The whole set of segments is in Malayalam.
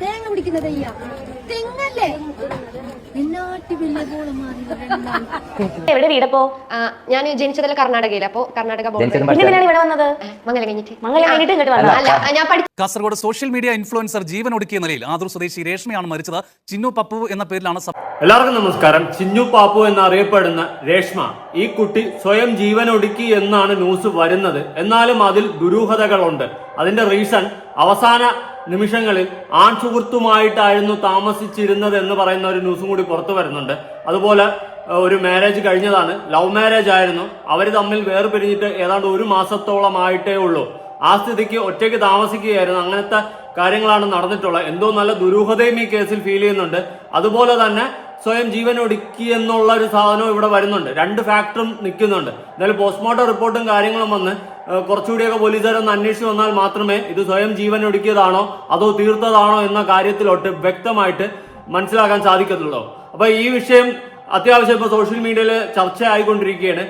തേങ്ങ പിടിക്കുന്ന തെയ്യ തെങ്ങല്ലേ എവിടെ വീടപ്പോ? ഞാൻ ജനിച്ചതല്ല കർണാടകയിൽ. അപ്പോ കർണാടക ഇവിടെ വന്നത് മംഗലം കഴിഞ്ഞിട്ട് ഇങ്ങോട്ട് വന്നത്. അല്ല, ഞാൻ കാസർഗോഡ് സോഷ്യൽ മീഡിയ ഇൻഫ്ലുവൻസർ ജീവൻ ഒടുക്കിയ നിലയിൽ ആദൂർ സ്വദേശി രേഷ്മയാണ് മരിച്ചത്. ചിന്നു പപ്പു എന്ന പേരിലാണ്. എല്ലാവർക്കും നമസ്കാരം. ചിന്നു പാപ്പു എന്നറിയപ്പെടുന്ന രേഷ്മ, ഈ കുട്ടി സ്വയം ജീവനൊടുക്കി എന്നാണ് ന്യൂസ് വരുന്നത്. എന്നാലും അതിൽ ദുരൂഹതകളുണ്ട്. അതിന്റെ റീസൺ അവസാന നിമിഷങ്ങളിൽ ആൺ സുഹൃത്തുമായിട്ടായിരുന്നു താമസിച്ചിരുന്നത് എന്ന് പറയുന്ന ഒരു ന്യൂസും കൂടി പുറത്തു വരുന്നുണ്ട്. അതുപോലെ ഒരു മാരേജ് കഴിഞ്ഞതാണ്, ലവ് മാരേജ് ആയിരുന്നു. അവർ തമ്മിൽ വേർപിരിഞ്ഞിട്ട് ഏതാണ്ട് 1 മാസത്തോളമായിട്ടേ ഉള്ളൂ. ആ സ്ഥിതിക്ക് ഒറ്റയ്ക്ക് താമസിക്കുകയായിരുന്നു. അങ്ങനത്തെ കാര്യങ്ങളാണ് നടന്നിട്ടുള്ളത്. എന്തോ നല്ല ദുരൂഹതയും ഈ കേസിൽ ഫീൽ ചെയ്യുന്നുണ്ട്. അതുപോലെ തന്നെ സ്വയം ജീവൻ ഒടുക്കി എന്നുള്ള ഒരു സാധനവും ഇവിടെ വരുന്നുണ്ട്. 2 ഫാക്ടറും നിൽക്കുന്നുണ്ട്. എന്നാലും പോസ്റ്റ്മോർട്ടം റിപ്പോർട്ടും കാര്യങ്ങളും വന്ന് കുറച്ചുകൂടിയൊക്കെ പോലീസുകാരൊന്ന് അന്വേഷിച്ച് വന്നാൽ മാത്രമേ ഇത് സ്വയം ജീവൻ ഒടുക്കിയതാണോ അതോ തീർത്തതാണോ എന്ന കാര്യത്തിലോട്ട് വ്യക്തമായിട്ട് മനസ്സിലാക്കാൻ സാധിക്കത്തുള്ളൂ. അപ്പൊ ഈ വിഷയം അത്യാവശ്യം ഇപ്പൊ സോഷ്യൽ മീഡിയയിൽ ചർച്ചയായിക്കൊണ്ടിരിക്കുകയാണ്.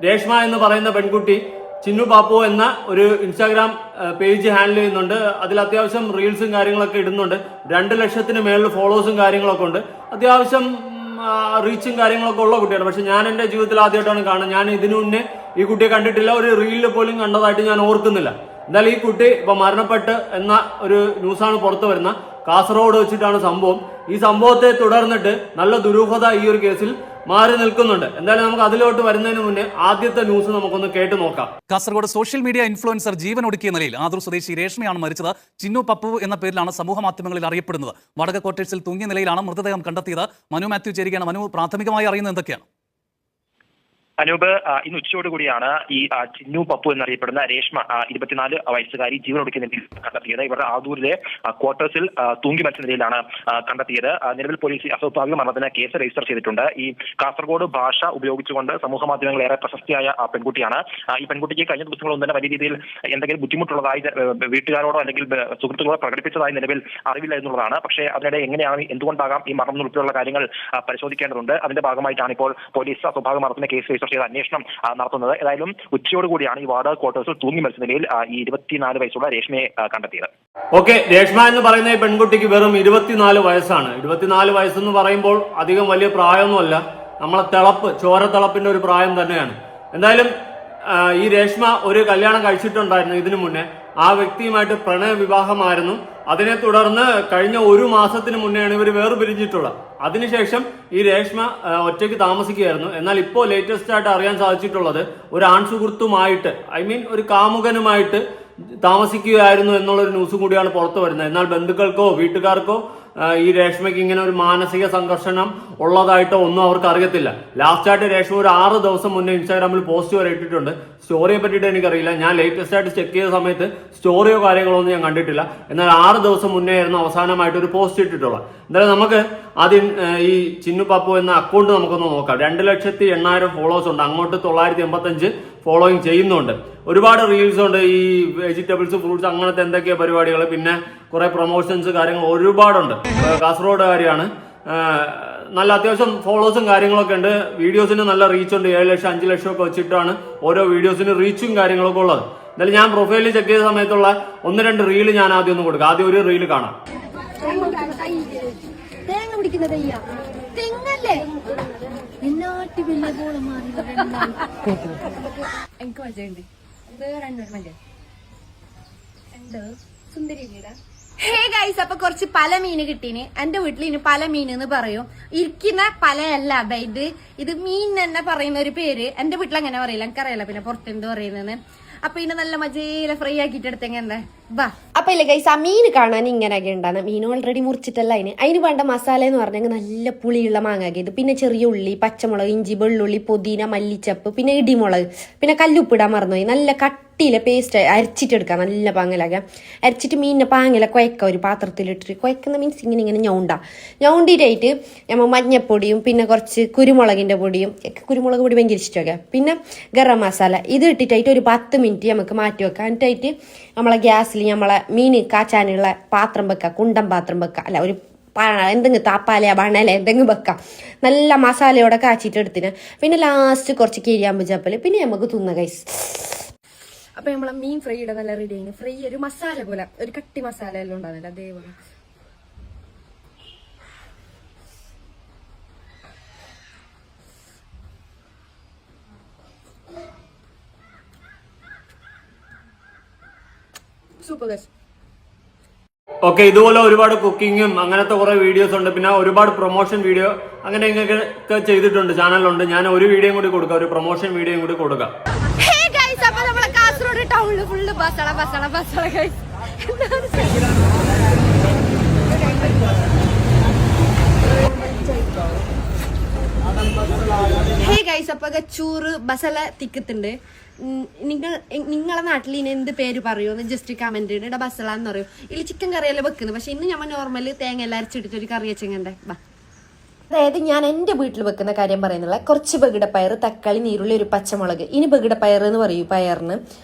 രേഷ്മ എന്ന് പറയുന്ന പെൺകുട്ടി ചിന്നു പാപ്പു എന്ന ഒരു ഇൻസ്റ്റാഗ്രാം പേജ് ഹാൻഡിൽ ചെയ്യുന്നുണ്ട്. അതിൽ അത്യാവശ്യം റീൽസും കാര്യങ്ങളൊക്കെ ഇടുന്നുണ്ട്. 2 ലക്ഷത്തിന് മേളിൽ ഫോളോവേഴ്സും കാര്യങ്ങളൊക്കെ ഉണ്ട്. അത്യാവശ്യം റീച്ചും കാര്യങ്ങളൊക്കെ ഉള്ള കുട്ടിയാണ്. പക്ഷെ ഞാൻ എന്റെ ജീവിതത്തിൽ ആദ്യമായിട്ടാണ് കാണുന്നത്. ഞാൻ ഇതിനു മുന്നേ ഈ കുട്ടിയെ കണ്ടിട്ടില്ല. ഒരു റീലിൽ പോലും കണ്ടതായിട്ട് ഞാൻ ഓർക്കുന്നില്ല. എന്തായാലും ഈ കുട്ടി ഇപ്പൊ മരണപ്പെട്ട് എന്ന ഒരു ന്യൂസാണ് പുറത്തു വരുന്ന. കാസർഗോഡ് വെച്ചിട്ടാണ് സംഭവം. ഈ സംഭവത്തെ തുടർന്നിട്ട് നല്ല ദുരൂഹത ഈ ഒരു കേസിൽ മാറി നിൽക്കുന്നുണ്ട്. എന്തായാലും നമുക്ക് അതിലോട്ട് വരുന്നതിന് മുന്നേ ആദ്യത്തെ ന്യൂസ് നമുക്കൊന്ന് കേട്ടു നോക്കാം. കാസർഗോഡ് സോഷ്യൽ മീഡിയ ഇൻഫ്ലുവൻസർ ജീവൻ ഒടുക്കിയ നിലയിൽ ആദൂർ സ്വദേശി രേഷ്മയാണ് മരിച്ചത്. ചിന്നു പപ്പു എന്ന പേരിലാണ് സമൂഹ മാധ്യമങ്ങളിൽ അറിയപ്പെടുന്നത്. വടക ക്വാർട്ടേഴ്സിൽ തൂങ്ങിയ നിലയിലാണ് മൃതദേഹം കണ്ടെത്തിയത്. മനു മാത്യു ചേരുകയാണ്. മനു, പ്രാഥമികമായി അറിയുന്നത് എന്തൊക്കെയാണ്? അനൂപ്, ഇന്ന് ഉച്ചയോടുകൂടിയാണ് ഈ ചിന്നു പപ്പു എന്നറിയപ്പെടുന്ന രേഷ്മ 24 വയസ്സുകാരി ജീവനൊടുക്കിയ നിലയിൽ കണ്ടെത്തിയത്. ഇവരുടെ ആദൂരിലെ ക്വാർട്ടേഴ്സിൽ തൂങ്ങി മരിച്ച നിലയിലാണ് കണ്ടെത്തിയത്. നിലവിൽ പോലീസ് അസ്വാഭാവിക മരണത്തിന് കേസ് രജിസ്റ്റർ ചെയ്തിട്ടുണ്ട്. ഈ കാസർഗോഡ് ഭാഷ ഉപയോഗിച്ചുകൊണ്ട് സമൂഹ മാധ്യമങ്ങളിൽ ഏറെ പ്രശസ്തിയായ പെൺകുട്ടിയാണ്. ഈ പെൺകുട്ടിക്ക് കഴിഞ്ഞ ദിവസങ്ങളൊന്നും തന്നെ വലിയ രീതിയിൽ എന്തെങ്കിലും ബുദ്ധിമുട്ടുള്ളതായി വീട്ടുകാരോടോ അല്ലെങ്കിൽ സുഹൃത്തുക്കളോ പ്രകടിപ്പിച്ചതായി നിലവിൽ അറിവില്ല എന്നുള്ളതാണ്. പക്ഷേ അതിനിടെ എങ്ങനെയാണ്, എന്തുകൊണ്ടാകാം ഈ മരണം ഉൾപ്പെടെയുള്ള കാര്യങ്ങൾ പരിശോധിക്കേണ്ടതുണ്ട്. അതിന്റെ ഭാഗമായിട്ടാണ് ഇപ്പോൾ പോലീസ് അസ്വാഭാവിക മരണത്തിന് കേസ് രജിസ്റ്റർ ചെയ്ത് അന്വേഷണം നടത്തുന്നത്. ഏതായാലും ഉച്ചയോടുകൂടിയാണ് ഈ വാർഡ് ക്വാർട്ടേഴ്സിൽ തൂങ്ങി മരിച്ച നിലയിൽ ഈ 24 വയസ്സുള്ള രേഷ്മയെ കണ്ടെത്തിയത്. ഓക്കെ, രേഷ്മ എന്ന് പറയുന്ന ഈ പെൺകുട്ടിക്ക് വെറും 24 വയസ്സാണ്. 24 വയസ്സെന്ന് പറയുമ്പോൾ അധികം വലിയ പ്രായമൊന്നുമല്ല. നമ്മളെ ചോരത്തിളപ്പിന്റെ ഒരു പ്രായം തന്നെയാണ്. എന്തായാലും ഈ രേഷ്മ ഒരു കല്യാണം കഴിച്ചിട്ടുണ്ടായിരുന്നു ഇതിനു മുന്നേ. ആ വ്യക്തിയുമായിട്ട് പ്രണയ വിവാഹമായിരുന്നു. അതിനെ തുടർന്ന് കഴിഞ്ഞ 1 മാസത്തിന് മുന്നെയാണ് ഇവർ വേർപിരിഞ്ഞിട്ടുള്ളത്. അതിനുശേഷം ഈ രേഷ്മ ഒറ്റയ്ക്ക് താമസിക്കുകയായിരുന്നു. എന്നാൽ ഇപ്പോൾ ലേറ്റസ്റ്റ് ആയിട്ട് അറിയാൻ സാധിച്ചിട്ടുള്ളത് ഒരു ആൺസുഹൃത്തുമായിട്ട്, ഒരു കാമുകനുമായിട്ട് താമസിക്കുകയായിരുന്നു എന്നുള്ളൊരു ന്യൂസ് കൂടിയാണ് പുറത്തു വരുന്നത്. എന്നാൽ ബന്ധുക്കൾക്കോ വീട്ടുകാർക്കോ ഈ രേഷ്മയ്ക്ക് ഇങ്ങനെ ഒരു മാനസിക സംഘർഷണം ഉള്ളതായിട്ടോ ഒന്നും അവർക്ക് അറിയത്തില്ല. ലാസ്റ്റായിട്ട് രേഷ്മ ഒരു 6 ദിവസം മുന്നേ ഇൻസ്റ്റാഗ്രാമിൽ പോസ്റ്റ് വരെ ഇട്ടിട്ടുണ്ട്. സ്റ്റോറിയെ പറ്റിയിട്ട് എനിക്കറിയില്ല. ഞാൻ ലേറ്റസ്റ്റ് ആയിട്ട് ചെക്ക് ചെയ്ത സമയത്ത് സ്റ്റോറിയോ കാര്യങ്ങളോ ഒന്നും ഞാൻ കണ്ടിട്ടില്ല. എന്നാൽ 6 ദിവസം മുന്നേ ആയിരുന്നു അവസാനമായിട്ട് ഒരു പോസ്റ്റ് ഇട്ടിട്ടുള്ളത്. എന്തായാലും നമുക്ക് ആദ്യം ഈ ചിന്നു പാപ്പു എന്ന അക്കൗണ്ട് നമുക്കൊന്ന് നോക്കാം. 2,08,000 ഫോളോവേഴ്സ് ഉണ്ട്. അങ്ങോട്ട് 985 ഫോളോയിങ് ചെയ്യുന്നുണ്ട്. ഒരുപാട് റീൽസ് ഉണ്ട്. ഈ വെജിറ്റബിൾസ്, ഫ്രൂട്ട്സ്, അങ്ങനത്തെ എന്തൊക്കെയോ പരിപാടികൾ, പിന്നെ കുറെ പ്രൊമോഷൻസ് കാര്യങ്ങൾ ഒരുപാടുണ്ട്. കാസർഗോഡുകാരിയാണ്. നല്ല അത്യാവശ്യം ഫോളോവേഴ്സും കാര്യങ്ങളൊക്കെ ഉണ്ട്. വീഡിയോസിന് നല്ല റീച്ച് ഉണ്ട്. 7 ലക്ഷം 5 ലക്ഷം ഒക്കെ വെച്ചിട്ടാണ് ഓരോ വീഡിയോസിന് റീച്ചും കാര്യങ്ങളൊക്കെ ഉള്ളത്. എന്തായാലും ഞാൻ പ്രൊഫൈലിൽ ചെക്ക് ചെയ്ത സമയത്തുള്ള 1-2 റീല് ഞാൻ ആദ്യം ഒന്ന് കൊടുക്കാം. ആദ്യം ഒരു റീല് കാണാം. തേങ്ങ പിടിക്കുന്ന തെയ്യ തെങ്ങല്ലേ എനിക്ക് മജയുണ്ട്. സുന്ദരി ഹേ ഗൈസ്, അപ്പൊ കുറച്ച് പല മീന് കിട്ടീന്. എന്റെ വീട്ടിൽ ഇനി പല മീൻ എന്ന് പറയും. ഇരിക്കുന്ന പലയല്ല ഇത് മീൻ തന്നെ പറയുന്ന ഒരു പേര്. എന്റെ വീട്ടിൽ അങ്ങനെ പറയില്ല, എനിക്കറിയില്ല. പിന്നെ പുറത്തെന്ത് പറയുന്നത്. അപ്പൊ ഇതിനെ നല്ല മജയില ഫ്രൈ ആക്കിയിട്ട് എടുത്തെങ്കിൽ എന്താ ബാ. അപ്പൊ ഇല്ല ഗൈസ്, ആ മീൻ കാണാൻ ഇങ്ങനെയൊക്കെ ഉണ്ടാകുന്ന മീൻ ഓൾറെഡി മുറിച്ചിട്ടല്ല. അതിന് വേണ്ട മസാല എന്ന് പറഞ്ഞാൽ നല്ല പുളിയുള്ള മാങ്ങാക്കിയത്, പിന്നെ ചെറിയ ഉള്ളി, പച്ചമുളക്, ഇഞ്ചി, വെള്ളുള്ളി, പുതിന, മല്ലിച്ചപ്പ്, പിന്നെ ഇടിമുളക്, പിന്നെ കല്ലുപ്പിടാൻ മറന്നുപോയി. നല്ല കട്ടിയിലെ പേസ്റ്റ് അരച്ചിട്ടെടുക്കാം. നല്ല പാങ്ങലാക്കാം. അരച്ചിട്ട് മീനിനെ പാങ്ങല കുഴക്ക ഒരു പാത്രത്തിലിട്ടിട്ട് കുഴക്കുന്ന മീൻസ് ഇങ്ങനെ ഞൗണ്ടിട്ടായിട്ട് നമ്മൾ മഞ്ഞപ്പൊടിയും പിന്നെ കുറച്ച് കുരുമുളകിന്റെ പൊടിയും, കുരുമുളക് പൊടി ഭയങ്കര ഇഷ്ടമൊക്കെ, പിന്നെ ഗരം മസാല ഇത് ഇട്ടിട്ടായിട്ട് ഒരു 10 മിനിറ്റ് നമുക്ക് മാറ്റി വെക്കാം. എന്നിട്ടായിട്ട് നമ്മളെ ഗ്യാസിൽ നമ്മളെ മീൻ കാച്ചാനുള്ള പാത്രം വെക്കാം. കുണ്ടൻ പാത്രം വെക്കാം, അല്ല ഒരു എന്തെങ്കിലും താപ്പാല ബണല എന്തെങ്കിലും വെക്കാം. നല്ല മസാലയോടെ കാച്ചിട്ട് എടുത്തിന്. പിന്നെ ലാസ്റ്റ് കുറച്ച് കിരിയാമ്പ് ചപ്പല്, പിന്നെ നമുക്ക് തിന്ന ഗൈസ്. അപ്പൊ നമ്മളെ മീൻ ഫ്രൈയുടെ നല്ല റെഡി ആയിരുന്നു. ഫ്രൈ ഒരു മസാല പോലെ, ഒരു കട്ടി മസാല എല്ലാം ഉണ്ടാകുന്നില്ല, അതേപോലെ. Super guys. ഓക്കെ, ഇതുപോലെ ഒരുപാട് കുക്കിങ്ങും അങ്ങനത്തെ കുറെ വീഡിയോസ് ഉണ്ട്. പിന്നെ ഒരുപാട് പ്രൊമോഷൻ വീഡിയോ അങ്ങനെ ഇങ്ങനെയൊക്കെ ചെയ്തിട്ടുണ്ട്, ചാനലിലുണ്ട്. ഞാൻ ഒരു വീഡിയോയും കൂടി കൊടുക്കാം, ഒരു പ്രൊമോഷൻ വീഡിയോയും കൂടി കൊടുക്കാം. അപ്പൊ നമ്മളെ കാസർഗോഡ് ടൗണില് ഫുള്ള് ബസ്സള ഗൈസ്. ഹേ ഗൈസ്, അപ്പൊ ചൂറ് ബസല തിക്കത്തുണ്ട്. നിങ്ങളെ നാട്ടിൽ ഇനി എന്ത് പേര് പറയുമെന്ന് ജസ്റ്റ് കമന്റ് ഇട. ബസല എന്ന് പറയും. ഇതിൽ ചിക്കൻ കറിയല്ലേ വെക്കുന്നത്, പക്ഷെ ഇന്ന് നമ്മൾ നോർമല് തേങ്ങ എല്ലാം അരച്ചിട്ടിട്ട് ഒരു കറി വെച്ചെങ്ങണ്ടേ. അതായത് ഞാൻ എൻ്റെ വീട്ടിൽ വെക്കുന്ന കാര്യം പറയുന്നില്ല. കുറച്ച് ബഗിടപ്പയർ, തക്കാളി, നീരുള്ളി, ഒരു പച്ചമുളക്. ഇനി ബഗിടപ്പയർ എന്ന് പറയും പയറിന്.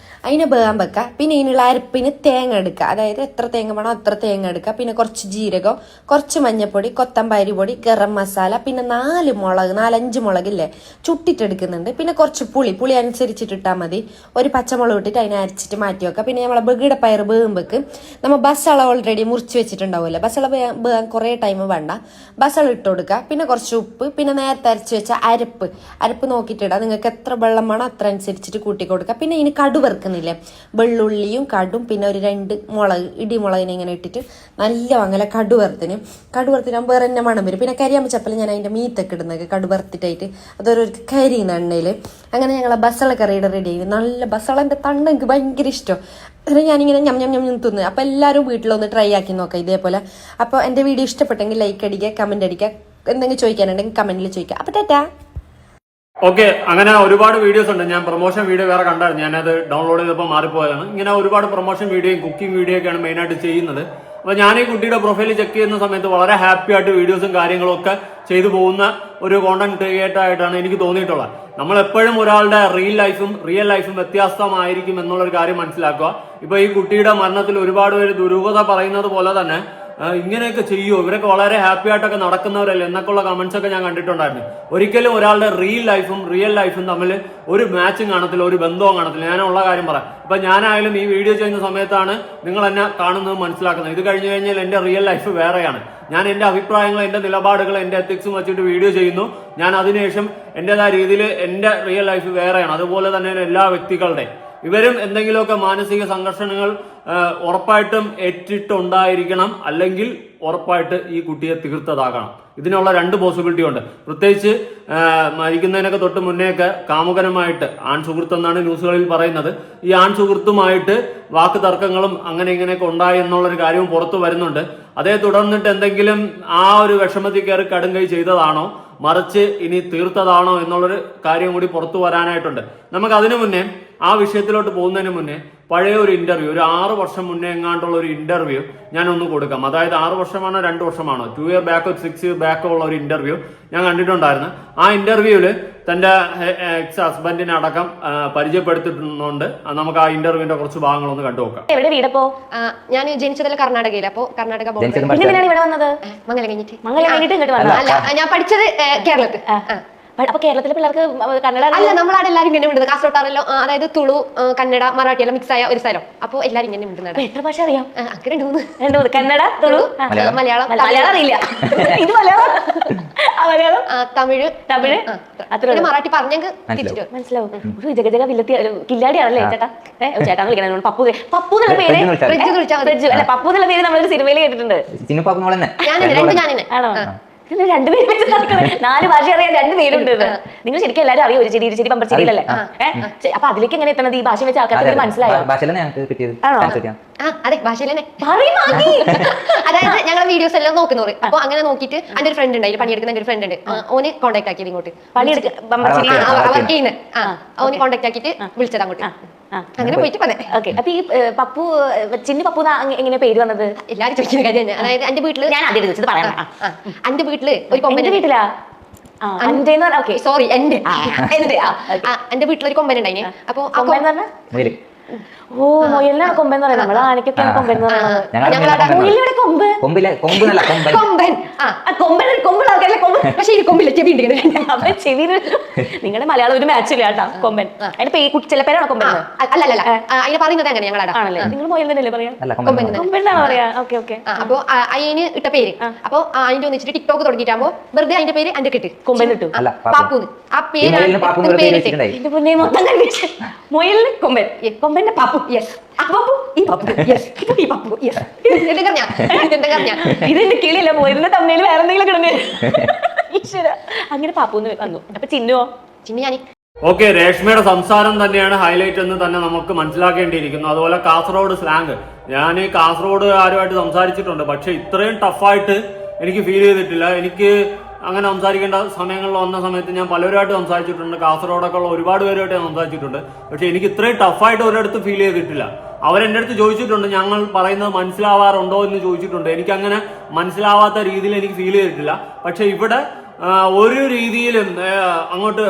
അതിനെ വേഗം വെക്കുക. പിന്നെ ഇതിനുള്ള അരപ്പിന് തേങ്ങ എടുക്കുക. അതായത് എത്ര തേങ്ങ വേണോ അത്ര തേങ്ങ എടുക്കുക. പിന്നെ കുറച്ച് ജീരകം, കുറച്ച് മഞ്ഞപ്പൊടി, കൊത്തമ്പാരി പൊടി, ഗരം മസാല, പിന്നെ 4-5 മുളകില്ലേ ചുട്ടിട്ടെടുക്കുന്നുണ്ട്. പിന്നെ കുറച്ച് പുളി അനുസരിച്ചിട്ടിട്ടാൽ മതി. ഒരു പച്ചമുളക് ഇട്ടിട്ട് അതിനെ അരച്ചിട്ട് മാറ്റി വെക്കുക. പിന്നെ നമ്മളെ ബഗിടപ്പയർ വേകുമ്പോക്ക് നമ്മൾ ബസള ഓൾറെഡി മുറിച്ച് വെച്ചിട്ടുണ്ടാവുമല്ലോ. ബസള വേകാൻ കുറേ ടൈം വേണ്ട. ബസള ഇട്ട് കൊടുക്കുക. പിന്നെ കുറച്ച് ഉപ്പ്, പിന്നെ നേരത്തെ അരച്ച് വെച്ച അരപ്പ് നോക്കിയിട്ടിടാം. നിങ്ങൾക്ക് എത്ര വെള്ളം വേണോ അത്ര അനുസരിച്ചിട്ട് കൂട്ടി കൊടുക്കുക. പിന്നെ ഇതിന് കടു വറുക്കുന്നില്ലേ, വെള്ളുള്ളിയും കടും, പിന്നെ ഒരു 2 മുളക് ഇടിമുളകിനെ ഇങ്ങനെ ഇട്ടിട്ട് നല്ല അങ്ങനെ കടു വറുത്തിനാകുമ്പോൾ വേറെ തന്നെ മണം വരും. പിന്നെ കരിയാമ്പ് ചപ്പല് ഞാൻ അതിൻ്റെ മീത്തൊക്കെ ഇടുന്നത് കടു വറുത്തിട്ടായിട്ട് അതൊരു കരിയുന്ന എണ്ണയിൽ. അങ്ങനെ ഞങ്ങളെ ബസള കറിയുടെ റെഡി ആയി. നല്ല ബസളൻ്റെ തണ്ട് എനിക്ക് ഭയങ്കര ഇഷ്ടം. ഞാനിങ്ങനെ ഞം തിന്നു. അപ്പോൾ എല്ലാവരും വീട്ടിലൊന്ന് ട്രൈ ആക്കി നോക്കാം ഇതേപോലെ. അപ്പോൾ എൻ്റെ വീഡിയോ ഇഷ്ടപ്പെട്ടെങ്കിൽ ലൈക്ക് അടിക്കുക, കമന്റ് അടിക്കുക. എന്തെങ്കിലും ചോദിക്കാനുണ്ടെങ്കിൽ കമന്റിൽ ചോദിക്കുക. അപ്പോൾ ടാറ്റാ. ഓക്കെ, അങ്ങനെ ഒരുപാട് വീഡിയോസ് ഉണ്ട്. ഞാൻ പ്രൊമോഷൻ വീഡിയോ വേറെ കണ്ടായിരുന്നു, ഞാനത് ഡൗൺലോഡ് ചെയ്തപ്പോൾ മാറിപ്പോയതാണ്. ഇങ്ങനെ ഒരുപാട് പ്രൊമോഷൻ വീഡിയോയും കുക്കിംഗ് വീഡിയോ ഒക്കെയാണ് മെയിനായിട്ട് ചെയ്യുന്നത്. അപ്പോൾ ഞാൻ ഈ കുട്ടിയുടെ പ്രൊഫൈൽ ചെക്ക് ചെയ്യുന്ന സമയത്ത് വളരെ ഹാപ്പി ആയിട്ട് വീഡിയോസും കാര്യങ്ങളും ഒക്കെ ചെയ്തു പോകുന്ന ഒരു കോണ്ടന്റ് ക്രിയേറ്റർ ആയിട്ടാണ് എനിക്ക് തോന്നിയിട്ടുള്ളത്. നമ്മൾ എപ്പോഴും ഒരാളുടെ റിയൽ ലൈഫും വ്യത്യസ്തമായിരിക്കും എന്നുള്ളൊരു കാര്യം മനസ്സിലാക്കുക. ഇപ്പൊ ഈ കുട്ടിയുടെ മരണത്തിൽ ഒരുപാട് പേര് ദുരൂഹത പറയുന്നത് പോലെ തന്നെ ഇങ്ങനെയൊക്കെ ചെയ്യുമോ, ഇവരൊക്കെ വളരെ ഹാപ്പി ആയിട്ടൊക്കെ നടക്കുന്നവരല്ലേ എന്നൊക്കെയുള്ള കമന്റ്സ് ഒക്കെ ഞാൻ കണ്ടിട്ടുണ്ടായിരുന്നു. ഒരിക്കലും ഒരാളുടെ റിയൽ ലൈഫും തമ്മിൽ ഒരു മാച്ചും കാണത്തില്ല, ഒരു ബന്ധവും കാണത്തില്ല. ഞാനുള്ള കാര്യം പറയാം. ഇപ്പൊ ഞാനായാലും ഈ വീഡിയോ ചെയ്യുന്ന സമയത്താണ് നിങ്ങൾ എന്നെ കാണുന്നത് മനസ്സിലാക്കുന്നത്. ഇത് കഴിഞ്ഞു കഴിഞ്ഞാൽ എന്റെ റിയൽ ലൈഫ് വേറെയാണ്. ഞാൻ എന്റെ അഭിപ്രായങ്ങൾ, എന്റെ നിലപാടുകൾ, എന്റെ എത്തിക്സും വെച്ചിട്ട് വീഡിയോ ചെയ്യുന്നു. ഞാൻ അതിനുശേഷം എന്റേതായ രീതിയിൽ എന്റെ റിയൽ ലൈഫ് വേറെയാണ്. അതുപോലെ തന്നെ എല്ലാ വ്യക്തികളുടെ ഇവരും എന്തെങ്കിലുമൊക്കെ മാനസിക സംഘർഷങ്ങൾ ഉറപ്പായിട്ടും ഏറ്റിട്ടുണ്ടായിരിക്കണം, അല്ലെങ്കിൽ ഉറപ്പായിട്ട് ഈ കുട്ടിയെ തീർത്തതാകണം. ഇതിനുള്ള 2 പോസിബിലിറ്റി ഉണ്ട്. പ്രത്യേകിച്ച് മരിക്കുന്നതിനൊക്കെ തൊട്ട് മുന്നേയൊക്കെ കാമുകനുമായിട്ട്, ആൺ സുഹൃത്തെന്നാണ് ന്യൂസുകളിൽ പറയുന്നത്, ഈ ആൺ സുഹൃത്തുമായിട്ട് വാക്ക് തർക്കങ്ങളും അങ്ങനെ ഇങ്ങനെയൊക്കെ ഉണ്ടായി എന്നുള്ളൊരു കാര്യവും പുറത്തു വരുന്നുണ്ട്. അതേ തുടർന്നിട്ട് എന്തെങ്കിലും ആ ഒരു വിഷമത്തിൽ കയറി കടുങ്കൈ ചെയ്തതാണോ, മറിച്ച് ഇനി തീർത്തതാണോ എന്നുള്ളൊരു കാര്യം കൂടി പുറത്തു വരാനായിട്ടുണ്ട്. നമുക്ക് അതിനു മുന്നേ, ആ വിഷയത്തിലോട്ട് പോകുന്നതിന് മുന്നേ പഴയ ഒരു ഇന്റർവ്യൂ, ഒരു 6 വർഷം മുന്നേ എങ്ങാണ്ടുള്ള ഒരു ഇന്റർവ്യൂ ഞാനൊന്ന് കൊടുക്കാം. അതായത് 6 വർഷമാണോ 2 വർഷമാണോ, 2 ഇയർ ബാക്കോ 6 ഇയർ ബാക്കോ ഉള്ള ഒരു ഇന്റർവ്യൂ ഞാൻ കണ്ടിട്ടുണ്ടായിരുന്നു. ആ ഇന്റർവ്യൂവിൽ തന്റെ എക്സ് ഹസ്ബൻഡിനെ അടക്കം പരിചയപ്പെടുത്തിയിട്ടുണ്ട്. നമുക്ക് ആ ഇന്റർവ്യൂവിന്റെ കുറച്ച് ഭാഗങ്ങളൊന്ന് കണ്ടുനോക്കാം. എവിടെ വീടപ്പോ? ഞാൻ ജനിച്ചതല്ല കർണാടകയിൽ. അപ്പൊ കർണാടക പിന്നെ ഇവിടെ വന്നത് മംഗലം കഴിഞ്ഞിട്ട് ഇങ്ങോട്ട് വന്നത്? അല്ല, ഞാൻ പഠിച്ചത് കേരളത്തിൽ. അപ്പൊ കേരളത്തിലെ പിള്ളേർക്ക് കന്നഡ അല്ല, നമ്മളവിടെ എല്ലാവരും ഇങ്ങനെ വിടുന്നത്. കാസർഗോട്ടാണല്ലോ, അതായത് തുളു, കന്നഡ, മറാഠി എല്ലാം മിക്സ് ആയ ഒരു സ്ഥലം. അപ്പൊ എല്ലാരും ഇങ്ങനെ വിടുന്നത്. എത്ര ഭാഷ അറിയാം? അങ്ങനെ 2-3 കന്നഡ, തുളു, മലയാളം അറിയില്ല. ഇത് മലയാളം, തമിഴ് അത്ര മറാഠി പറഞ്ഞെങ്കിൽ തിരിച്ചിട്ട് മനസ്സിലാവും. ഒരു ജഗജഗ വില്ലത്തി കില്ലാടിയാണല്ലേ ചേട്ടാ? ചേട്ടാ വിളിക്കണം. പപ്പു എന്നുള്ള പേര്, പപ്പു എന്നുള്ള പേര് നമ്മളൊരു സിനിമയിൽ കേട്ടിട്ടുണ്ട്. ആണോ? രണ്ടുപേരും 4 ഭാഷ അറിയാൻ 2 പേരുണ്ട്. നിങ്ങൾ ശരിക്കും എല്ലാവരും അറിയോ? ഒരു ചെടി പമ്പർച്ചെടിയിലല്ലേ? അപ്പൊ അതിലേക്ക് എങ്ങനെ എത്തണത്? ഈ ഭാഷ വെച്ച് ആൾക്കാർക്ക് മനസ്സിലായോ? അതെ, ഭാഷയിൽ തന്നെ. അതായത് ഞങ്ങൾ വീഡിയോസ് എല്ലാം നോക്കുന്നവർ. അപ്പൊ അങ്ങനെ നോക്കിയിട്ട് എന്റെ ഒരു ഫ്രണ്ട് ഉണ്ട്, അതിൽ പണിയെടുക്കുന്ന എന്റെ ഒരു ഫ്രണ്ട് ഉണ്ട്. ഓന് കോൺടാക്ട് ആക്കിയത് ഇങ്ങോട്ട് വർക്ക് ചെയ്യുന്നത്. ഓന് കോൺടാക്ട് ആക്കിയിട്ട് വിളിച്ചത് അങ്ങോട്ട്. അങ്ങനെ പോയിട്ട് പറഞ്ഞേ. ഓക്കെ. അപ്പൊ ഈ പപ്പു, ചിന്നു പപ്പു എങ്ങനെ പേര് വന്നത്? എല്ലാരും ചോദിക്കുന്ന കാര്യം തന്നെ. അതായത് എന്റെ വീട്ടില്, ഞാൻ ആദ്യം ചോദിച്ചത് പറയാം. എന്റെ വീട്ടില് ഒരു കൊമ്പൻ വീട്ടിലാ? സോറി, എന്റെ വീട്ടിലൊരു കൊമ്പൻ ഉണ്ടായിന്. അപ്പൊ ഓ, മുയലിനാണ് കൊമ്പെന്ന് പറയുന്നത്. നമ്മളെ ആനക്കൊക്കെയാണ് കൊമ്പെന്ന് പറയുന്നത്. മുയലിവിടെ കൊമ്പ് കൊമ്പില്ല, കൊമ്പെന്നല്ല കൊമ്പൻ. കൊമ്പൻ. ആ, കൊമ്പൻ ആൾക്കാരല്ലേ കൊമ്പൻ. പക്ഷെ ഈ കൊമ്പില്ല, ചെവി ഉണ്ട്. അപ്പൊ ചെവി നിങ്ങളുടെ മലയാളം ഒരു മാച്ച് ഇല്ല കേട്ടാ. കൊമ്പൻ അതിന്റെ ചില പേരാണോ കൊമ്പൻ? അല്ലല്ല, അതിനെ പറയുന്നത് അങ്ങനെ ഞങ്ങളാ. ആണല്ലേ? നിങ്ങൾ മുയൽ തന്നെയല്ലേ പറയാ? അല്ല, കൊമ്പൻ. കൊമ്പൻ എന്നാണ് പറയാ. Okay okay. അപ്പൊ അതിന് ഇട്ട പേര്. അപ്പൊ അതിന്റെ ഒന്നിച്ചിട്ട് ടിക്ടോക്ക് തുടങ്ങിയിട്ടാകുമ്പോ വെറുതെ അതിന്റെ പേര് എന്റെ കിട്ടും കൊമ്പൻ ഇട്ടു. അല്ല, പാപ്പൂന്ന്. ആ ഈ മുയലിന് പാപ്പു എന്ന് പേര് വെച്ചിട്ടുണ്ടായി. എന്റെ പൊന്നേ മൊത്തം കൺഫ്യൂഷൻ. മുയലിന് കൊമ്പൻ, കൊമ്പന്റെ പാപ്പു. യെസ്. അപ്പു ഈ പാപ്പു. യെസ്. ഈ പാപ്പു. യെസ്. എന്താ പറഞ്ഞ ഇതെന്റെ കിളിയല്ല, മുയലിന്റെ തമ്മിൽ വേറെ എന്തെങ്കിലും കിടന്നേ. ഈശ്വര, അങ്ങനെ പാപ്പൂന്ന് വന്നു. അപ്പൊ ചിന്നുവോ? ചിന്നു ഞാൻ ഓക്കെ, രേഷ്മയുടെ സംസാരം തന്നെയാണ് ഹൈലൈറ്റ് എന്ന് തന്നെ നമുക്ക് മനസ്സിലാക്കേണ്ടിയിരിക്കുന്നു. അതുപോലെ കാസർഗോഡ് സ്ലാങ്, ഞാൻ ഈ കാസർഗോഡ് ആരുമായിട്ട് സംസാരിച്ചിട്ടുണ്ട്, പക്ഷെ ഇത്രയും ടഫായിട്ട് എനിക്ക് ഫീൽ ചെയ്തിട്ടില്ല. എനിക്ക് അങ്ങനെ സംസാരിക്കേണ്ട സമയങ്ങളിൽ വന്ന സമയത്ത് ഞാൻ പലരുമായിട്ട് സംസാരിച്ചിട്ടുണ്ട്, കാസർഗോഡൊക്കെ ഉള്ള ഒരുപാട് പേരുമായിട്ട് ഞാൻ സംസാരിച്ചിട്ടുണ്ട്. പക്ഷെ എനിക്ക് ഇത്രയും ടഫായിട്ട് ഒരിടത്ത് ഫീൽ ചെയ്തിട്ടില്ല. അവരെന്റെ അടുത്ത് ചോദിച്ചിട്ടുണ്ട് ഞങ്ങൾ പറയുന്നത് മനസ്സിലാവാറുണ്ടോ എന്ന് ചോദിച്ചിട്ടുണ്ട്. എനിക്ക് അങ്ങനെ മനസ്സിലാവാത്ത രീതിയിൽ എനിക്ക് ഫീൽ ചെയ്തിട്ടില്ല. പക്ഷെ ഇവിടെ ഒരു രീതിയിലും അങ്ങോട്ട്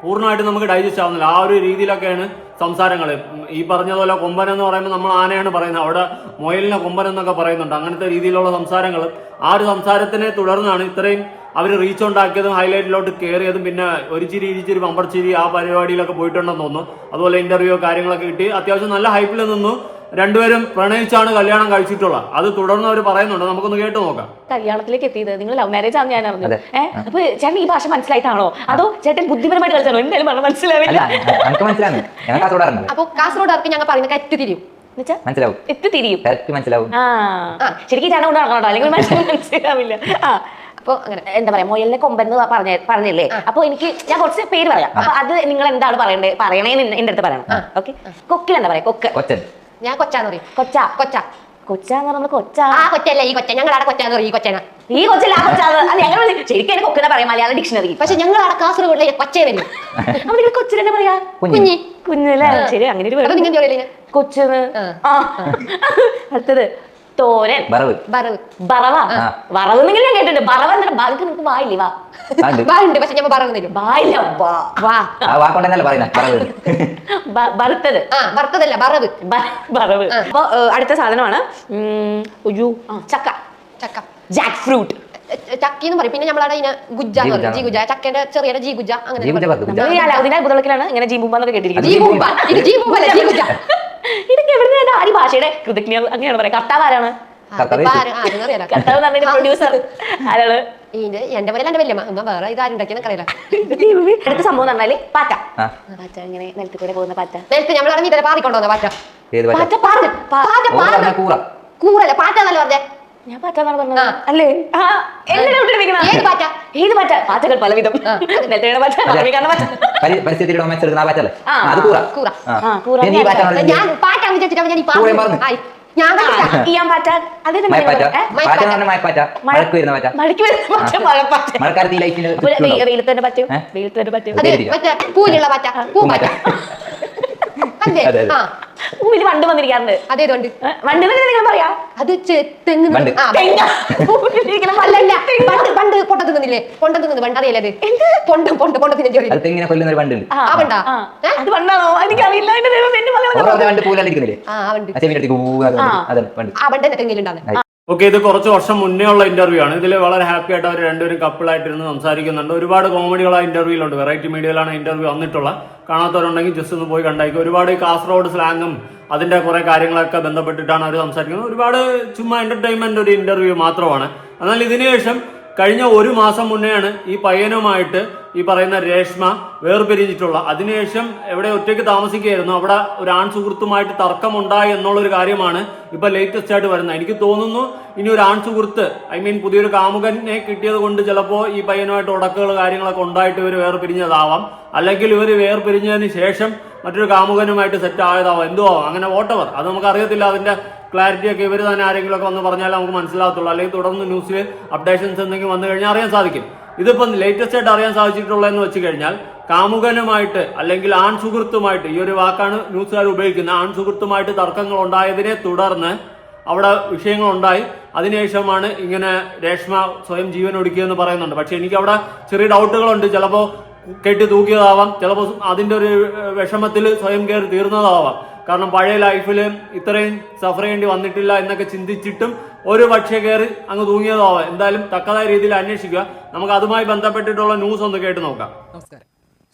പൂർണ്ണമായിട്ട് നമുക്ക് ഡൈജസ്റ്റ് ആവുന്നില്ല. ആ ഒരു രീതിയിലൊക്കെയാണ് സംസാരങ്ങൾ. ഈ പറഞ്ഞതുപോലെ കൊമ്പൻ എന്ന് പറയുമ്പോൾ നമ്മൾ ആനയാണ് പറയുന്നത്, അവിടെ മുയലിനെ കൊമ്പൻ എന്നൊക്കെ പറയുന്നുണ്ട്. അങ്ങനത്തെ രീതിയിലുള്ള സംസാരങ്ങൾ, ആ ഒരു സംസാരത്തിനെ തുടർന്നാണ് ഇത്രയും അവർ റീച്ച് ഉണ്ടാക്കിയതും ഹൈലൈറ്റിലോട്ട് കയറിയതും. പിന്നെ ഒരു ചിരി ഇരിച്ചിരി പമ്പർച്ചിരി ആ പരിപാടിയിലൊക്കെ പോയിട്ടുണ്ടെന്ന് തോന്നുന്നു. അതുപോലെ ഇന്റർവ്യൂ കാര്യങ്ങളൊക്കെ കിട്ടി, അത്യാവശ്യം നല്ല ഹൈപ്പിൽ നിന്നു. രണ്ടുപേരും പ്രണയിച്ചാണ് കല്യാണം കഴിച്ചിട്ടുള്ളത്. അത് തുടർന്ന് അവർ പറയുന്നുണ്ട്, നമുക്കൊന്ന് കേട്ട് നോക്കാം. കല്യാണത്തിലേക്ക് എത്തിയത് നിങ്ങൾ ലവ് മാരേജ് ആണെന്ന് ഞാൻ അറിഞ്ഞു. അപ്പൊ ചേട്ടൻ ഈ ഭാഷ മനസ്സിലായിട്ടാണോ അതോ ചേട്ടൻ ബുദ്ധിപരമായിട്ട് കളിച്ചാണോ? എന്തായാലും പറഞ്ഞാൽ മനസ്സിലാവില്ല. അപ്പൊ കാസർഗോഡാർക്ക് ഞങ്ങൾ പറയുന്ന കറ്റ് തിരിയും. മനസ്സിലാവും, എത്തിരിയും. മനസ്സിലാവും. ശരിക്കും ചേട്ടൻ കൊണ്ട് നടക്കണോ, അല്ലെങ്കിൽ മനസ്സിലാവില്ല. അപ്പൊ അങ്ങനെ എന്താ പറയാ, മുയലിനെ കൊമ്പൻ എന്ന് പറഞ്ഞില്ലേ? അപ്പൊ എനിക്ക് ഞാൻ കുറച്ച് പേര് പറയാം. അപ്പൊ അത് നിങ്ങൾ എന്താണ് പറയണേന്ന് എന്റെ അടുത്ത് പറയണം. ഓക്കെ, കൊക്കിൽ എന്താ പറയാ? കൊക്കൻ. ഞാൻ കൊച്ചാന്ന് പറയും. കൊച്ചാന്ന് പറഞ്ഞാൽ കൊച്ചാ. ആ കൊച്ചല്ല ഈ കൊച്ച, ഞങ്ങളവിടെ കൊച്ചാന്ന് പറയും. ഈ കൊച്ചന, ഈ കൊച്ചല്ല ആ കൊച്ചാന്ന്. ഞങ്ങൾ ശരിക്കും അതിന് കൊക്കിനെ പറയാം മലയാളം ഡിക്ഷണറി. പക്ഷെ ഞങ്ങളവിടെ കാസർഗോഡിലെ കൊച്ചേ വരും. അപ്പൊ നിങ്ങൾ കൊച്ചിനെ പറയാ? കുഞ്ഞി. കുഞ്ഞല്ലേ? ശരി, അങ്ങനെ ഒരു അപ്പൊ നിങ്ങൾ പറയില്ലേ കൊച്ചെന്ന്. അടുത്തത് തോരൻ. വറവ്. വറവ് നിങ്ങൾ ഞാൻ കേട്ടിട്ടുണ്ട്. വറവ് എന്നിട്ട് ബാക്കി നിങ്ങൾക്ക് വായില്ലേ? വാ ഉണ്ട്, പക്ഷെ ഞാൻ പറയുന്നില്ല. വായില്ല. വറുത്തത്. വറുത്തതല്ല, വറവ്. വറവ്. അപ്പൊ അടുത്ത സാധനമാണ് ചക്ക. Jack fruit. ചക്കിന്ന് പറയും. പിന്നെ നമ്മളവിടെ ഇതിനെ ഗുജ്ജാന്ന് പറയും. ജി ഗുജ, ചക്കന്റെ ചെറിയ ജി ഗുജ. അങ്ങനെ ബുധളക്കിലാണ് ഇങ്ങനെ ജീബൂമ്പെന്നൊക്കെ കേട്ടിരിക്കുന്നത്. ഇതൊക്കെ എവിടുന്ന ആര് ഭാഷയുടെ കൃതജ്ഞ അങ്ങനെയാണ് പറയാം. കർത്താവ് ആരാണ്? കർത്താവ് എന്ന് പ്രൊഡ്യൂസർ ആരാണ്? എന്റെ പോലെ എന്റെ വല്യമ്മ. ഒന്നും വേറെ ഇത് ആരുണ്ടാക്കിയെന്ന് അറിയില്ല. അടുത്ത സംഭവം എന്ന് പറഞ്ഞാല് പാറ്റ. പാറ്റ ഇങ്ങനെ നിലത്ത് കൂടെ പോകുന്ന പാറ്റ. നേരത്തെ നമ്മൾ ഇറങ്ങി ഇതേ പാറിക്കൊണ്ടോന്ന പാറ്റ. കൂറല്ല, പാറ്റ എന്നല്ല പറഞ്ഞേ. ഞാൻ പാറ്റാന്നാണ് പറഞ്ഞത് അല്ലേ? ഏത് പാറ്റ? ഏത് പാറ്റ? പാറ്റകൾ പലവിധം. നെൽത്തയുടെ പാറ്റ, ഞാൻ പാറ്റ വിചാരിച്ചിട്ടാ ഞാൻ പൂലുള്ള പാറ്റ, പൂമ്പാറ്റ. പൂവില് വണ്ട് വന്നിരിക്കാറുണ്ട്. അതേതുണ്ട് വണ്ട് നിങ്ങൾ പറയാ? അത് തെങ്ങ്. പണ്ട് പൊട്ട തിന്നില്ലേ? പൊണ്ട തിന്നത് വണ്ടറിയല്ലേ? തെങ്ങിനെ കൊല്ലുന്ന ഒരു വണ്ടുണ്ട്. അത് വണ്ടാണോ? എനിക്കറിയില്ല. ഓക്കെ, ഇത് കുറച്ച് വർഷം മുന്നേ ഉള്ള ഇന്റർവ്യൂ ആണ്. ഇതിൽ വളരെ ഹാപ്പി ആയിട്ട് അവർ രണ്ടുപേരും കപ്പിളായിട്ടിരുന്ന് സംസാരിക്കുന്നുണ്ട്. ഒരുപാട് കോമഡികൾ ആ ഇന്റർവ്യൂലുണ്ട്. വെറൈറ്റി മീഡിയയിലാണ് ഇന്റർവ്യൂ വന്നിട്ടുള്ള. കാണാത്തവരുണ്ടെങ്കിൽ ജസ്റ്റ് ഒന്ന് പോയി കണ്ടായിരിക്കും. ഒരുപാട് കാസർഗോഡ് സ്ലാങ്ങും അതിന്റെ കുറെ കാര്യങ്ങളൊക്കെ ബന്ധപ്പെട്ടിട്ടാണ് അവർ സംസാരിക്കുന്നത്. ഒരുപാട് ചുമ്മാ എന്റർടൈൻമെന്റ് ഒരു ഇന്റർവ്യൂ മാത്രമാണ്. എന്നാൽ ഇതിനുശേഷം കഴിഞ്ഞ ഒരു മാസം മുന്നെയാണ് ഈ പയ്യനുമായിട്ട് ഈ പറയുന്ന രേഷ്മ വേർപിരിഞ്ഞിട്ടുള്ള. അതിനുശേഷം എവിടെ ഒറ്റയ്ക്ക് താമസിക്കുകയായിരുന്നു. അവിടെ ഒരു ആൺ സുഹൃത്തുമായിട്ട് തർക്കമുണ്ടായി എന്നുള്ളൊരു കാര്യമാണ് ഇപ്പൊ ലേറ്റസ്റ്റ് ആയിട്ട് വരുന്നത്. എനിക്ക് തോന്നുന്നു ഇനി ഒരു ആൺ സുഹൃത്ത്, പുതിയൊരു കാമുകനെ കിട്ടിയത് കൊണ്ട് ചിലപ്പോ ഈ പയ്യനുമായിട്ട് ഉടക്കുകൾ കാര്യങ്ങളൊക്കെ ഉണ്ടായിട്ട് ഇവർ വേർപിരിഞ്ഞതാവാം. അല്ലെങ്കിൽ ഇവർ വേർപിരിഞ്ഞതിന് ശേഷം മറ്റൊരു കാമുകനുമായിട്ട് സെറ്റ് ആയതാവാം. എന്തോ അങ്ങനെ വോട്ടവർ, അത് നമുക്ക് അറിയത്തില്ല. അതിന്റെ ക്ലാരിറ്റി ഒക്കെ ഇവർ തന്നെ ആരെങ്കിലും ഒക്കെ വന്ന് പറഞ്ഞാൽ നമുക്ക് മനസ്സിലാകത്തുള്ളൂ. അല്ലെങ്കിൽ തുടർന്ന് ന്യൂസിൽ അപ്ഡേഷൻസ് എന്തെങ്കിലും വന്നു കഴിഞ്ഞാൽ അറിയാൻ സാധിക്കും. ഇതിപ്പം ലേറ്റസ്റ്റ് ആയിട്ട് അറിയാൻ സാധിച്ചിട്ടുള്ളതെന്ന് വെച്ച് കഴിഞ്ഞാൽ കാമുകനുമായിട്ട് അല്ലെങ്കിൽ ആൺ സുഹൃത്തുമായിട്ട്, ഈ ഒരു വാക്കാണ് ന്യൂസുകാർ ഉപയോഗിക്കുന്നത്, ആൺ സുഹൃത്തുമായിട്ട് തർക്കങ്ങൾ ഉണ്ടായതിനെ തുടർന്ന് അവിടെ വിഷയങ്ങളുണ്ടായി. അതിനുശേഷമാണ് ഇങ്ങനെ രേഷ്മ സ്വയം ജീവൻ ഒടുക്കിയെന്ന് പറയുന്നുണ്ട്. പക്ഷെ എനിക്ക് അവിടെ ചെറിയ ഡൗട്ടുകളുണ്ട്. ചിലപ്പോൾ കെട്ടി തൂക്കിയതാവാം, ചിലപ്പോൾ അതിന്റെ ഒരു വിഷമത്തിൽ സ്വയം കയറി തീർന്നതാവാം. കാരണം പഴയ ലൈഫിൽ ഇത്രയും സഫർ ചെയ്യേണ്ടി വന്നിട്ടില്ല എന്നൊക്കെ ചിന്തിച്ചിട്ടും ഒരു പക്ഷേ കയറി അങ്ങ് തൂങ്ങിയതാവാം. എന്തായാലും തക്കതായ രീതിയിൽ അന്വേഷിക്കുക. നമുക്ക് അതുമായി ബന്ധപ്പെട്ടിട്ടുള്ള ന്യൂസ് ഒന്ന് കേട്ട് നോക്കാം. നമസ്കാരം.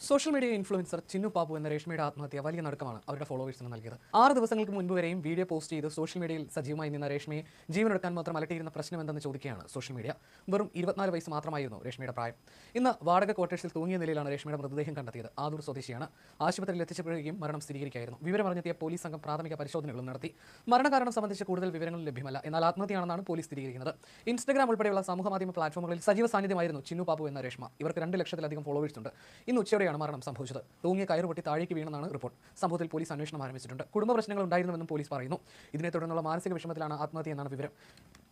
Social media influencer Chinnu Pappu എന്ന രേഷ്മയുടെ ആത്മഹത്യ വലിയ നടുക്കമാണ് അവരുടെ ഫോളോവേഴ്സിന് നൽകിയത്. 6 ദിവസങ്ങൾക്ക് മുൻപ് വരെയും വീഡിയോ പോസ്റ്റ് ചെയ്ത് സോഷ്യൽ മീഡിയയിൽ സജീവമായി നിന്ന രേഷ്മയെ ജീവനെടുക്കാൻ മാത്രം അലട്ടിയിരുന്ന പ്രശ്നം എന്തെന്ന് ചോദിക്കുകയാണ് സോഷ്യൽ മീഡിയ. വെറും 24 വയസ്സ് മാത്രമായിരുന്നു രേഷ്മയുടെ പ്രായം. ഇന്ന് വാടക ക്വാർട്ടേഴ്സിൽ തൂങ്ങിയ നിലയിലാണ് രേഷ്മയുടെ മൃതദേഹം കണ്ടെത്തിയത്. ആദൂർ സ്വദേശിയാണ്. ആശുപത്രിയിൽ എത്തിച്ചപ്പോഴേക്കും മരണം സ്ഥിരീകരിക്കുകയായിരുന്നു. വിവരമറിഞ്ഞെത്തിയ പോലീസ് സംഘം പ്രാഥമിക പരിശോധനകളും നടത്തി. മരണകാരണം സംബന്ധിച്ച് കൂടുതൽ വിവരങ്ങൾ ലഭ്യമല്ല. എന്നാൽ ആത്മഹത്യയാണെന്നാണ് പോലീസ് സ്ഥിരീകരിക്കുന്നത്. ഇൻസ്റ്റഗ്രാം ഉൾപ്പെടെയുള്ള സാമൂഹ്യമാധ്യമ പ്ലാറ്റ്ഫോമുകളിൽ സജീവ സാന്നിധ്യമായിരുന്നു ചിന്നു പാപ്പു എന്ന രേഷ്മ. ഇവർക്ക് 2 ലക്ഷത്തിലധികം ഫോളോവേഴ്സ് ഉണ്ട്. ഇന്ന് ഉച്ചയോടെയാണ് മരണം സംഭവിച്ചത്. തൂങ്ങിയ കയറ് പൊട്ടി താഴേക്ക് വീണെന്നാണ് റിപ്പോർട്ട്. സംഭവത്തിൽ പോലീസ് അന്വേഷണം ആരംഭിച്ചിട്ടുണ്ട്. കുടുംബ പ്രശ്നങ്ങൾ ഉണ്ടായിരുന്നുവെന്നും പോലീസ് പറയുന്നു. ഇതിനെ തുടർന്നുള്ള മാനസിക വിഷമത്തിലാണ് ആത്മഹത്യ എന്നാണ് വിവരം.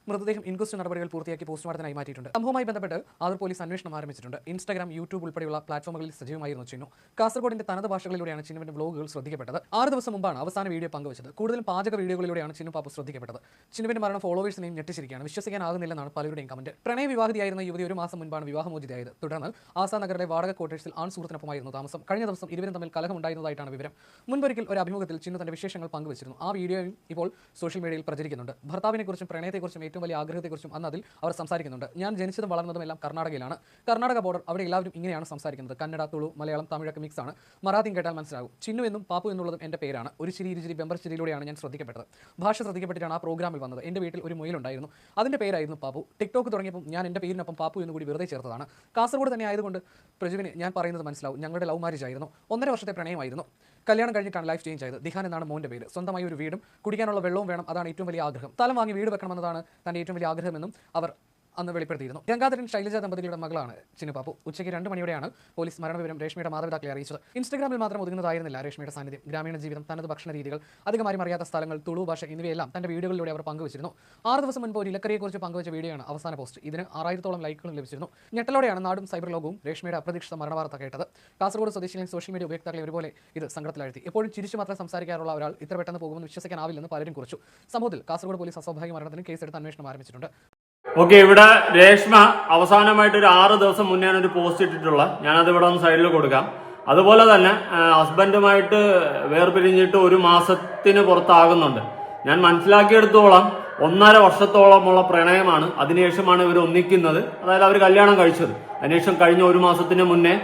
മൃതദേഹം ഇൻക്വസ്റ്റ് നടപടികൾ പൂർത്തിയാക്കി പോസ്റ്റ്മോർട്ടത്തിനായി മാറ്റിയിട്ടുണ്ട്. സംഭവവുമായി ബന്ധപ്പെട്ട് ആദൂർ പോലീസ് അന്വേഷണം ആരംഭിച്ചിട്ടുണ്ട്. ഇൻസ്റ്റാഗ്രാം, യൂട്യൂബ് ഉൾപ്പെടെയുള്ള പ്ലാറ്റ്ഫോമുകളിൽ സജീവമായിരുന്നു ചിന്നു. കാസർഗോഡിന്റെ തനത് ഭാഷകളിലൂടെയാണ് ചിന്നുവിന്റെ വ്ലോഗുകൾ ശ്രദ്ധിക്കപ്പെട്ടത്. 6 ദിവസം മുമ്പാണ് അവസാന വീഡിയോ പങ്കുവച്ചത്. കൂടുതലും പാചക വീഡിയോകളിലൂടെയാണ് ചിന്നു പാപ്പു ശ്രദ്ധിക്കപ്പെട്ടത്. ചിന്നുവിന്റെ മരണം ഫോളോവേഴ്സിനെയും ഞെട്ടിച്ചിരിക്കുകയാണ്. വിശ്വസിക്കാനാകുന്നില്ലെന്നാണ് പലരുടെയും കമന്റ്. പ്രണയ വിവാഹിതയായിരുന്ന യുവതി 1 മാസം മുൻപാണ് വിവാഹമോചിതയായത്. തുടർന്ന് ആസാ നഗറിലെ വാടക ക്വാർട്ടേഴ്സിൽ ആൺ സുഹൃത്തിനൊപ്പമായിരുന്നു താമസം. കഴിഞ്ഞ ദിവസം ഇരുവരും തമ്മിൽ കലഹമുണ്ടായിരുന്നതായിട്ടാണ് വിവരം. മുൻപൊരിക്കൽ ഒരു അഭിമുഖത്തിൽ ചിന്നു തന്റെ വിശേഷങ്ങൾ പങ്കുവച്ചിരുന്നു. ആ വീഡിയോയും ഇപ്പോൾ സോഷ്യൽ മീഡിയയിൽ പ്രചരിക്കുന്നുണ്ട്. ഭർത്താവിനെക്കുറിച്ചും പ്രണയത്തെക്കുറിച്ചും ഏറ്റവും വലിയ ആഗ്രഹത്തെക്കുറിച്ചും അന്ന് അതിൽ അവർ സംസാരിക്കുന്നുണ്ട്. ഞാൻ ജനിച്ചതും വളർന്നതും എല്ലാം കർണാടകയിലാണ്. കർണാടക ബോർഡർ. അവിടെ എല്ലാവരും ഇങ്ങനെയാണ് സംസാരിക്കുന്നത്. കന്നഡ, തുളു, മലയാളം, തമിഴൊക്കെ മിക്സ് ആണ്. മറാഠിയും കേട്ടാൽ മനസ്സിലാകും. ചിന്നു എന്നും പാപ്പു എന്നുള്ളതും എൻ്റെ പേരാണ്. ഒരു ചിരി, ഇരുചിരി, ബെമ്പർ ചിരിയിലൂടെയാണ് ഞാൻ ശ്രദ്ധിക്കപ്പെട്ടത്. ഭാഷ ശ്രദ്ധിക്കപ്പെട്ടിട്ടാണ് ആ പ്രോഗ്രാമിൽ വന്നത്. എൻ്റെ വീട്ടിൽ ഒരു മുയലുണ്ടായിരുന്നു. അതിൻ്റെ പേരായിരുന്നു പാപ്പു. ടിക്ടോക്ക് തുടങ്ങിയപ്പോൾ ഞാൻ എൻ്റെ പേരിനൊപ്പം പാപ്പു എന്ന് കൂടി വെറുതെ ചേർത്തതാണ്. കാസർഗോഡ് തന്നെ ആയതുകൊണ്ട് പ്രജുവിന് ഞാൻ പറയുന്നത് മനസ്സിലാവും. ഞങ്ങളുടെ ലവ് മാരേജ് ആയിരുന്നു. 1.5 വർഷത്തെ പ്രണയമായിരുന്നു. കല്യാണം കഴിഞ്ഞിട്ടാണ് ലൈഫ് ചേഞ്ച് ആയത്. ദിഹാൻ എന്നാണ് മോൻ്റെ പേര്. സ്വന്തമായി ഒരു വീടും കുടിക്കാനുള്ള വെള്ളവും വേണം. അതാണ് ഏറ്റവും വലിയ ആഗ്രഹം. സ്ഥലം വാങ്ങി വീട് വെക്കണമെന്നതാണ് തൻ്റെ ഏറ്റവും വലിയ ആഗ്രഹമെന്നും അവർ അന്ന് വെളിപ്പെടുത്തിയിരുന്നു. ഗംഗാധരൻ ശൈലജ ദമ്പതികളുടെ മകളാണ് ചിന്നു പാപ്പു. ഉച്ചയ്ക്ക് 2 മണിയോടെയാണ് പോലീസ് മരണവിവരം രേഷ്മയുടെ മാതാപിതാക്കളെ അറിയിച്ചത്. ഇൻസ്റ്റഗ്രാമിൽ മാത്രം ഒതുങ്ങുന്നതായിരുന്നില്ല രേഷ്മയുടെ സാന്നിധ്യം. ഗ്രാമീണ ജീവിതം, തനത് ഭക്ഷണ രീതികൾ, അധികമാരും അറിയാത്ത സ്ഥലങ്ങൾ, തുളു ഭാഷ എന്നിവയെല്ലാം തന്റെ വീഡിയോകളിലൂടെ അവർ പങ്കുവച്ചിരുന്നു. 6 ദിവസം മുൻപ് ഒരു ഇലക്കറിയെക്കുറിച്ച് പങ്കുവച്ച വീഡിയോയാണ് അവസാന പോസ്റ്റ്. ഇതിന് 6000-ഓളം ലൈക്കുകളും ലഭിച്ചിരുന്നു. ഞെട്ടലോടെയാണ് നാടും സൈബർ ലോകവും രേഷ്മയുടെ അപ്രതീക്ഷിത മരണവാർത്ത കേട്ടത്. കാസർഗോഡ് സ്വദേശികളെയും സോഷ്യൽ മീഡിയ ഉപയോക്താക്കളെ ഒരുപോലെ ഇത് സങ്കടത്തിലാഴ്ത്തി. എപ്പോഴും ചിരിച്ചു മാത്രം സംസാരിക്കാറുള്ള ഒരാൾ ഇത്ര പെട്ടെന്ന് പോകുമെന്ന് വിശ്വസിക്കാനാവില്ലെന്ന് പലരും കുറിച്ചു. സംഭവത്തിൽ കാസർഗോഡ് പോലീസ് അസ്വാഭാവിക മരണത്തിന് കേസെടുത്ത് അന്വേഷണം ആരംഭിച്ചിട്ടുണ്ട്. ഓക്കെ, ഇവിടെ രേഷ്മ അവസാനമായിട്ട് ഒരു 6 ദിവസം മുന്നെയാണ് ഒരു പോസ്റ്റ് ഇട്ടിട്ടുള്ള. ഞാനത് ഇവിടെ ഒന്ന് സൈഡിൽ കൊടുക്കാം. അതുപോലെ തന്നെ ഹസ്ബൻഡുമായിട്ട് വേർപിരിഞ്ഞിട്ട് 1 മാസത്തിന് പുറത്താകുന്നുണ്ട്. ഞാൻ മനസ്സിലാക്കിയെടുത്തോളം 1.5 വർഷത്തോളമുള്ള പ്രണയമാണ്. അതിനുശേഷമാണ് ഇവർ ഒന്നിക്കുന്നത്. അതായത് അവർ കല്യാണം കഴിച്ചത്. അതിനുശേഷം കഴിഞ്ഞ 1 മാസത്തിന് മുന്നേ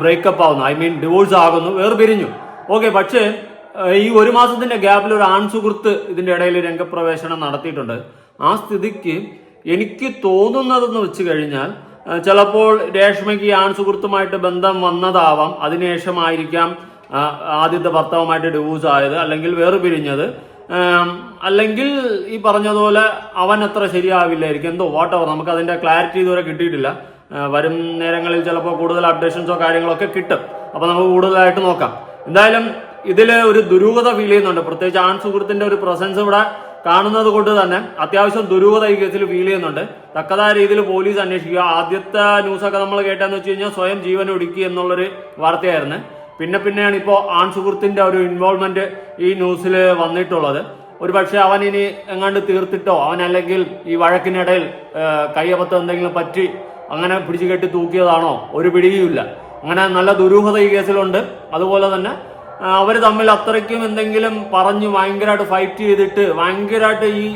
ബ്രേക്കപ്പ് ആവുന്നു, ഡിവോഴ്സ് ആകുന്നു, വേർപിരിഞ്ഞു. ഓക്കെ, പക്ഷേ ഈ 1 മാസത്തിന്റെ ഗ്യാപ്പിൽ ഒരു ആൺ സുഹൃത്ത് ഇതിന്റെ ഇടയിൽ രംഗപ്രവേശനം നടത്തിയിട്ടുണ്ട്. ആ സ്ഥിതിക്ക് എനിക്ക് തോന്നുന്നതെന്ന് വെച്ച് കഴിഞ്ഞാൽ ചിലപ്പോൾ രേഷ്മയ്ക്ക് ആൺ സുഹൃത്തുമായിട്ട് ബന്ധം വന്നതാവാം. അതിനുശേഷമായിരിക്കാം ആദ്യത്തെ ഭർത്താവുമായിട്ട് ഡിവോഴ്സ് ആയത്, അല്ലെങ്കിൽ വേർപിരിഞ്ഞത്, അല്ലെങ്കിൽ ഈ പറഞ്ഞതുപോലെ അവൻ അത്ര ശരിയാവില്ലായിരിക്കും. എന്തോ വാട്ടവർ, നമുക്ക് അതിന്റെ ക്ലാരിറ്റി ഇതുവരെ കിട്ടിയിട്ടില്ല. വരും നേരങ്ങളിൽ ചിലപ്പോൾ കൂടുതൽ അപ്ഡേഷൻസോ കാര്യങ്ങളൊക്കെ കിട്ടും. അപ്പൊ നമുക്ക് കൂടുതലായിട്ട് നോക്കാം. എന്തായാലും ഇതിൽ ഒരു ദുരൂഹത ഫീൽ ചെയ്യുന്നുണ്ട്. പ്രത്യേകിച്ച് ആൺ സുഹൃത്തിന്റെ ഒരു പ്രസൻസ് ഇവിടെ കാണുന്നത് കൊണ്ട് തന്നെ അത്യാവശ്യം ദുരൂഹത ഈ കേസിൽ ഫീൽ ചെയ്യുന്നുണ്ട്. തക്കതായ രീതിയിൽ പോലീസ് അന്വേഷിക്കുക. ആദ്യത്തെ ന്യൂസൊക്കെ നമ്മൾ കേട്ടെന്ന് വെച്ച് കഴിഞ്ഞാൽ സ്വയം ജീവൻ ഒടുക്കി എന്നുള്ളൊരു വാർത്തയായിരുന്നു. പിന്നെയാണ് ഇപ്പോൾ ആൺ സുഹൃത്തിന്റെ ഒരു ഇൻവോൾവ്മെന്റ് ഈ ന്യൂസിൽ വന്നിട്ടുള്ളത്. ഒരു പക്ഷെ അവൻ ഇനി എങ്ങാണ്ട് തീർത്തിട്ടോ, അവൻ അല്ലെങ്കിൽ ഈ വഴക്കിനിടയിൽ കയ്യബദ്ധം എന്തെങ്കിലും പറ്റി അങ്ങനെ പിടിച്ചു കെട്ടി തൂക്കിയതാണോ, ഒരു പിടിയുമില്ല. അങ്ങനെ നല്ല ദുരൂഹത ഈ കേസിലുണ്ട്. അതുപോലെ തന്നെ അവർ തമ്മിൽ അത്രയ്ക്കും എന്തെങ്കിലും പറഞ്ഞ് ഭയങ്കരമായിട്ട് ഫൈറ്റ് ചെയ്തിട്ട് ഭയങ്കരമായിട്ട് ഈ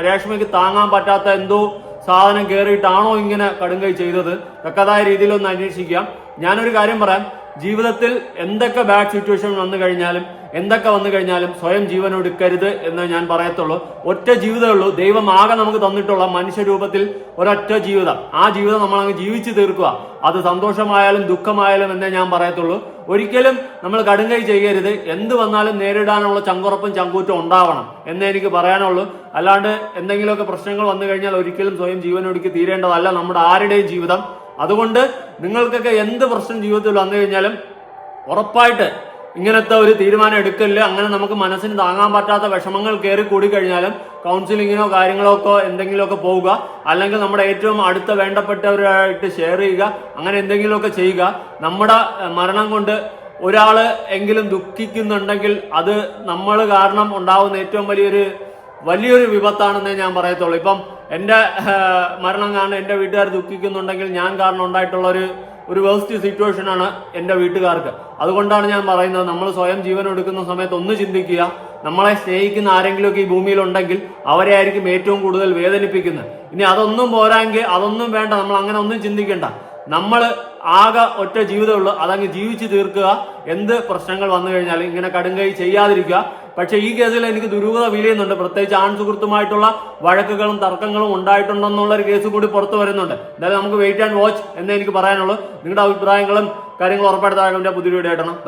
രേഷ്മയ്ക്ക് താങ്ങാൻ പറ്റാത്ത എന്തോ സാധനം കയറിയിട്ടാണോ ഇങ്ങനെ കടുങ്കൈ ചെയ്തത്. തക്കതായ രീതിയിലൊന്ന് അന്വേഷിക്കാം. ഞാനൊരു കാര്യം പറയാം, ജീവിതത്തിൽ എന്തൊക്കെ ബാഡ് സിറ്റുവേഷൻ വന്നു കഴിഞ്ഞാലും എന്തൊക്കെ വന്നു കഴിഞ്ഞാലും സ്വയം ജീവൻ ഒടുക്കരുത് എന്ന് ഞാൻ പറയത്തുള്ളൂ. ഒറ്റ ജീവിതമേ ഉള്ളൂ. ദൈവം ആകെ നമുക്ക് തന്നിട്ടുള്ള മനുഷ്യരൂപത്തിൽ ഒരൊറ്റ ജീവിതം. ആ ജീവിതം നമ്മളങ്ങ് ജീവിച്ചു തീർക്കുക. അത് സന്തോഷമായാലും ദുഃഖമായാലും എന്നേ ഞാൻ പറയത്തുള്ളൂ. ഒരിക്കലും നമ്മൾ കടുങ്കൈ ചെയ്യരുത്. എന്ത് വന്നാലും നേരിടാനുള്ള ചങ്കുറപ്പും ചങ്കൂറ്റം ഉണ്ടാവണം എന്നേ എനിക്ക് പറയാനുള്ളൂ. അല്ലാണ്ട് എന്തെങ്കിലുമൊക്കെ പ്രശ്നങ്ങൾ വന്നു കഴിഞ്ഞാൽ ഒരിക്കലും സ്വയം ജീവൻ ഒടുക്കി തീരേണ്ടതല്ല നമ്മുടെ ആരുടെയും ജീവിതം. അതുകൊണ്ട് നിങ്ങൾക്കൊക്കെ എന്ത് പ്രശ്നം ജീവിതത്തിൽ വന്നു കഴിഞ്ഞാലും ഉറപ്പായിട്ട് ഇങ്ങനത്തെ ഒരു തീരുമാനം എടുക്കല്. അങ്ങനെ നമുക്ക് മനസ്സിന് താങ്ങാൻ പറ്റാത്ത വിഷമങ്ങൾ കയറി കൂടി കഴിഞ്ഞാലും കൗൺസിലിങ്ങിനോ കാര്യങ്ങളൊക്കെ എന്തെങ്കിലുമൊക്കെ പോവുക. അല്ലെങ്കിൽ നമ്മുടെ ഏറ്റവും അടുത്ത വേണ്ടപ്പെട്ടവരായിട്ട് ഷെയർ ചെയ്യുക. അങ്ങനെ എന്തെങ്കിലുമൊക്കെ ചെയ്യുക. നമ്മുടെ മരണം കൊണ്ട് ഒരാള് എങ്കിലും ദുഃഖിക്കുന്നുണ്ടെങ്കിൽ അത് നമ്മൾ കാരണം ഉണ്ടാവുന്ന ഏറ്റവും വലിയൊരു വിപത്താണെന്നേ ഞാൻ പറയത്തുള്ളൂ. ഇപ്പം എൻ്റെ മരണം കാരണം എൻ്റെ വീട്ടുകാർ ദുഃഖിക്കുന്നുണ്ടെങ്കിൽ ഞാൻ കാരണം ഉണ്ടായിട്ടുള്ള ഒരു വേസ്റ്റ് സിറ്റുവേഷൻ ആണ് എൻ്റെ വീട്ടുകാർക്ക്. അതുകൊണ്ടാണ് ഞാൻ പറയുന്നത്, നമ്മൾ സ്വയം ജീവൻ എടുക്കുന്ന സമയത്ത് ഒന്ന് ചിന്തിക്കുക. നമ്മളെ സ്നേഹിക്കുന്ന ആരെങ്കിലുമൊക്കെ ഈ ഭൂമിയിൽ ഉണ്ടെങ്കിൽ അവരെ ആയിരിക്കും ഏറ്റവും കൂടുതൽ വേദനിപ്പിക്കുന്നത്. ഇനി അതൊന്നും പോരാങ്കിൽ അതൊന്നും വേണ്ട, നമ്മൾ അങ്ങനെ ഒന്നും ചിന്തിക്കേണ്ട. നമ്മൾ ആകെ ഒറ്റ ജീവിതമുള്ളൂ, അതങ്ങ് ജീവിച്ചു തീർക്കുക. എന്ത് പ്രശ്നങ്ങൾ വന്നു കഴിഞ്ഞാലും ഇങ്ങനെ കടുങ്കൈ ചെയ്യാതിരിക്കുക. പക്ഷെ ഈ കേസിൽ എനിക്ക് ദുരൂഹത ഫീൽ ചെയ്യുന്നുണ്ട്. പ്രത്യേകിച്ച് ആൺ സുഹൃത്തുമായിട്ടുള്ള വഴക്കുകളും തർക്കങ്ങളും ഉണ്ടായിട്ടുണ്ടെന്നുള്ള ഒരു കേസ് കൂടി പുറത്തു വരുന്നുണ്ട്. എന്തായാലും നമുക്ക് വെയിറ്റ് ആൻഡ് വാച്ച് എന്നേ എനിക്ക് പറയാനുള്ളൂ. നിങ്ങളുടെ അഭിപ്രായങ്ങളും കാര്യങ്ങളും ഉറപ്പായിട്ട് പുതിയ വീഡിയോ ആയിട്ടാണ്.